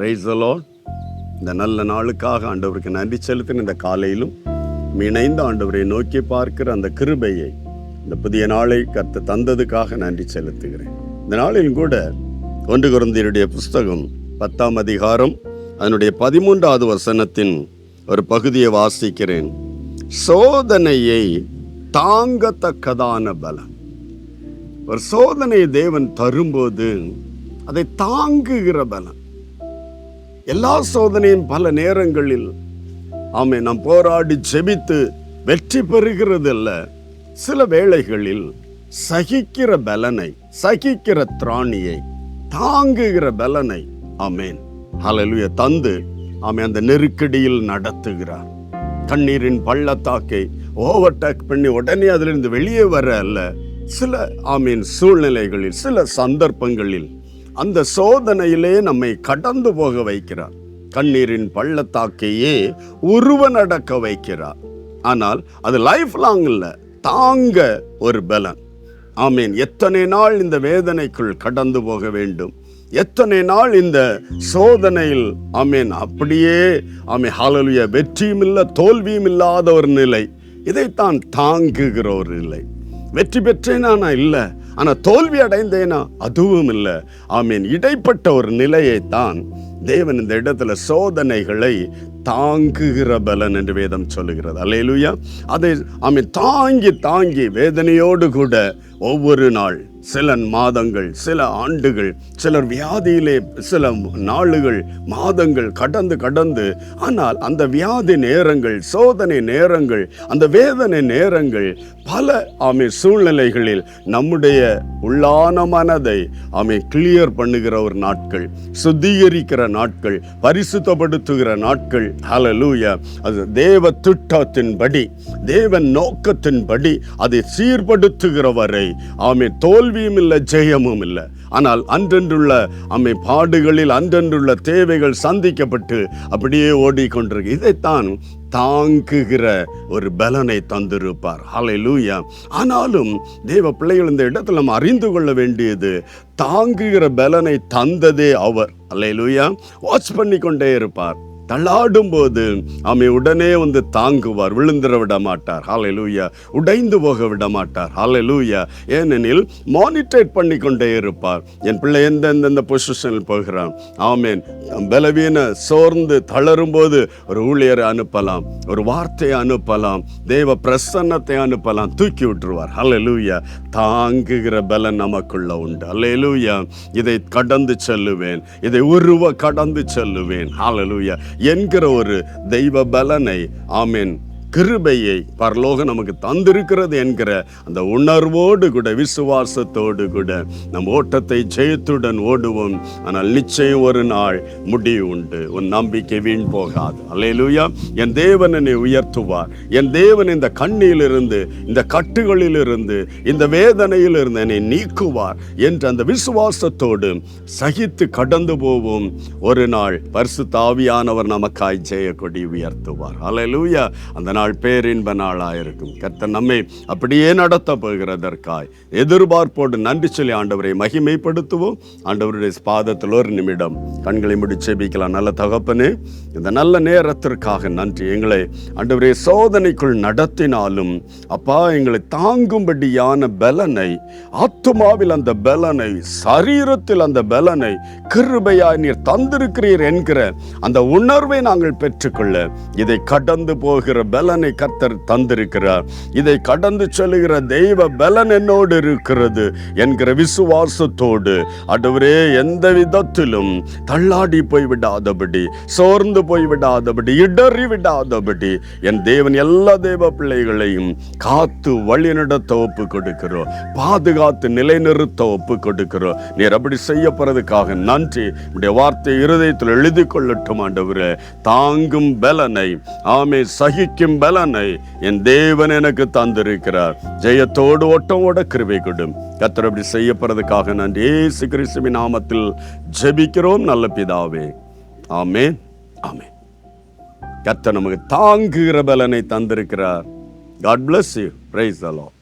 Praise the Lord. இந்த நல்ல நாளுக்காக ஆண்டவருக்கு நன்றி செலுத்தின இந்த காலையிலும் இணைந்த ஆண்டவரை நோக்கி பார்க்கிற அந்த கிருபையை, இந்த புதிய நாளை கர்த்தர் தந்ததுக்காக நன்றி செலுத்துகிறேன். இந்த நாளிலும் கூட 1 கொரிந்தியருடைய புஸ்தகம் 10ஆம் அதிகாரம் அதனுடைய 13வது வசனத்தின் ஒரு பகுதியை வாசிக்கிறேன். சோதனையை தாங்கத்தக்கதான பலம். ஒரு சோதனையை தேவன் தரும்போது அதை தாங்குகிற பலம். எல்லா சோதனையும் பல நேரங்களில் நாம் போராடி ஜெபித்து வெற்றி பெறுகிறது அல்ல. சில வேளைகளில் சகிக்கிற பலனை, சகிக்கிற திராணியை, தாங்குகிற பலனை ஹல்லேலூயா தந்து அந்த நெருக்கடியில் நடத்துகிறார். கண்ணீரின் பள்ளத்தாக்கை ஓவர்டேக் பண்ணி உடனே அதிலிருந்து வெளியே வர அல்ல, சில சூழ்நிலைகளில், சில சந்தர்ப்பங்களில் அந்த சோதனையிலே நம்மை கடந்து போக வைக்கிறார். கண்ணீரின் பள்ளத்தாக்கையே உருவ நடக்க வைக்கிறார். ஆனால் அது லைஃப் லாங் இல்லை, தாங்க ஒரு பலன். எத்தனை நாள் இந்த வேதனைக்குள் கடந்து போக வேண்டும், எத்தனை நாள் இந்த சோதனையில் அப்படியே ஹல்லேலூயா வெற்றியும் இல்லை தோல்வியும் இல்லாத ஒரு நிலை. இதைத்தான் தாங்குகிற ஒரு நிலை. வெற்றி பெற்றேனா இல்லை, ஆனால் தோல்வி அடைந்தேனா அதுவும் இல்லை. இடைப்பட்ட ஒரு நிலையை தான் தேவன் இந்த இடத்துல சோதனைகளை தாங்குகிற பலன் என்று வேதம் சொல்லுகிறது. அல்லேலூயா. அதை தாங்கி தாங்கி வேதனையோடு கூட ஒவ்வொரு நாள், சில மாதங்கள், சில ஆண்டுகள், சிலர் வியாதியிலே சில நாளுகள், மாதங்கள் கடந்து ஆனால் அந்த வியாதி நேரங்கள், சோதனை நேரங்கள், அந்த வேதனை நேரங்கள் பல சூழ்நிலைகளில் நம்முடைய உள்ளான மனதை கிளியர் பண்ணுகிற ஒரு நாட்கள், சுத்திகரிக்கிற நாட்கள், பரிசுத்தப்படுத்துகிற நாட்கள். ஹல்லேலூயா. அது தேவ திட்டத்தின்படி, தேவன் நோக்கத்தின்படி அதை சீர்படுத்துகிற வரை தோல்வியும் இல்லை, ஜெயமும் இல்லை. ஆனால் அன்றென்றுள்ள பாடுகளில் அன்றென்றுள்ள தேவைகள் சந்திக்கப்பட்டு அப்படியே ஓடிக்கொண்டிருக்கு. இதைத்தான் தாங்குகிற ஒரு பலனை தந்திருப்பார். ஹல்லேலூயா. ஆனாலும் தேவ பிள்ளைகள் இந்த இடத்துல நம்ம அறிந்து கொள்ள வேண்டியது, தாங்குகிற பலனை தந்ததே அவர். ஹல்லேலூயா. வாட்ச் பண்ணி கொண்டே இருப்பார். தள்ளாடும் போது உடனே வந்து தாங்குவார், விழுந்துட விட மாட்டார். ஹல்லேலூயா. உடைந்து போக விட மாட்டார். ஹல்லேலூயா. ஏனெனில் மானிட்டர் பண்ணி கொண்டே இருப்பார். என் பிள்ளை எந்தெந்த பொசிஷனில் போகிறான். பலவீன சோர்ந்து தளரும் போது ஒரு ஊழியரை அனுப்பலாம், ஒரு வார்த்தையை அனுப்பலாம், தேவ பிரசன்னத்தை அனுப்பலாம், தூக்கி விட்டுருவார். ஹல்லேலூயா. தாங்குகிற பலன் நமக்குள்ள உண்டு. ஹல்லேலூயா. இதை கடந்து செல்லுவேன், இதை உருவ கடந்து செல்லுவேன். ஹல்லேலூயா என்கிற ஒரு தெய்வ பலனை, கிருபையை பரலோகம் நமக்கு தந்திருக்கிறது என்கிற அந்த உணர்வோடு கூட, விசுவாசத்தோடு கூட நம் ஓட்டத்தை ஜெயத்துடன் ஓடுவோம். ஆனால் நிச்சயம் ஒரு நாள் முடிவு உண்டு. உன் நம்பிக்கை வீண் போகாது. அல்லேலூயா. என் தேவன் என்னை உயர்த்துவார். என் தேவன் இந்த கண்ணியிலிருந்து, இந்த கட்டுகளிலிருந்து, இந்த வேதனையிலிருந்து என்னை நீக்குவார் என்ற அந்த விசுவாசத்தோடு சகித்து கடந்து போவோம். ஒரு நாள் பரிசுத்த ஆவியானவர் நமக்காய் ஜெய கொடி உயர்த்துவார். அல்லேலூயா. அந்த நாள் பேரின்ப நாளாயிருக்கும். கர்த்தர் நம்மை அப்படியே நடத்த போகிறதற்காய் எதிர்பார்ப்போடு நன்றி சொல்லி ஆண்டவரை மகிமைப்படுத்துவோம். ஆண்டவருடைய பாதத்தில் ஒரு நிமிடம் கண்களை மூடி ஜெபிக்கலாம். நல்ல தகப்பனே, இந்த நல்ல நேரத்திற்காக நன்றி. எங்களை ஆண்டவரே சோதனைக்குள் நடத்தினாலும் அப்பா, எங்களை தாங்கும்படியான பலனை, ஆத்துமாவில் அந்த பலனை, சரீரத்தில் அந்த பலனை கிருபையாய் நீர் தந்திருக்கிறீர் என்கிற அந்த உணர்வை நாங்கள் பெற்றுக்கொள்ள, இதை கடந்து போகிற பலனை கர்த்தர் தந்திருக்கிறார். இதை கடந்து செல்லுகிற தெய்வ பலன் என்னோடு இருக்கிறது என்கிற விசுவாசத்தோடு ஆண்டவரே எந்த விதத்திலும் தள்ளாடி போய்விடாதபடி, சோர்ந்து போய்விடாதபடி, இடறி விடாதபடி என் தேவன் எல்லா தேவ பிள்ளைகளையும் காத்து வழிநடத்த ஒப்பு கொடுக்கிறோம், பாதுகாத்து நிலைநிறுத்த ஒப்பு கொடுக்கிறோம். நீர் அப்படி செய்யப்படுறதுக்காக நன்றி. உடைய வார்த்தை இருதயத்தில் எழுதி கொள்ளட்டும் ஆண்டவரே. தாங்கும் பலனை, சகிக்கும் பலனை என் தேவன் எனக்கு தந்திருக்கிறார். ஜெயத்தோடு ஓட்டமோட கிருபை கொடும். கர்த்தர் அப்படி செய்யப்படுறதுக்காக நன்றி. இயேசு கிறிஸ்துவின் நாமத்தில் ஜெபிக்கிறோம் நல்ல பிதாவே. ஆமென், ஆமென். கர்த்தர் நமக்கு தாங்குகிற பலனை தந்திருக்கிறார். God bless you. Praise the Lord.